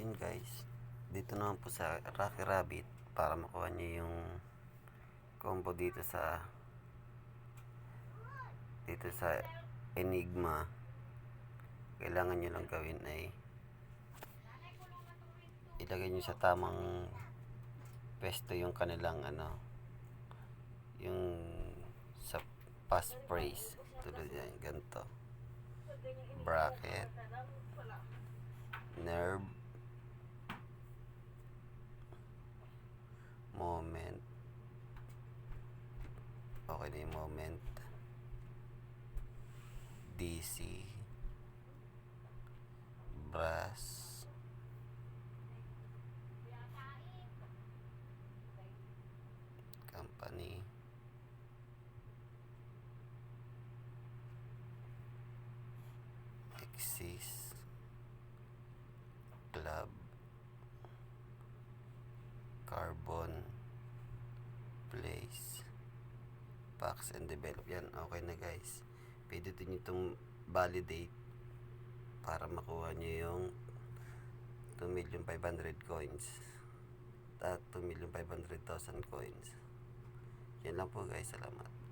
yun guys, dito naman po sa Rocky Rabbit, para makuha nyo yung combo dito sa Enigma, kailangan nyo lang gawin ay ilagay nyo sa tamang pwesto yung kanilang yung sa passphrase, tulad yan, ganito, bracket, nerve, moment, okay na yung moment, DC, brass, company, axis, club, carbon, place, packs and develop. Yan, okay na guys. Pindutin nyo itong validate para makuha nyo yung 2,500,000 coins at 2,500,000 coins. Yan lang po guys, salamat.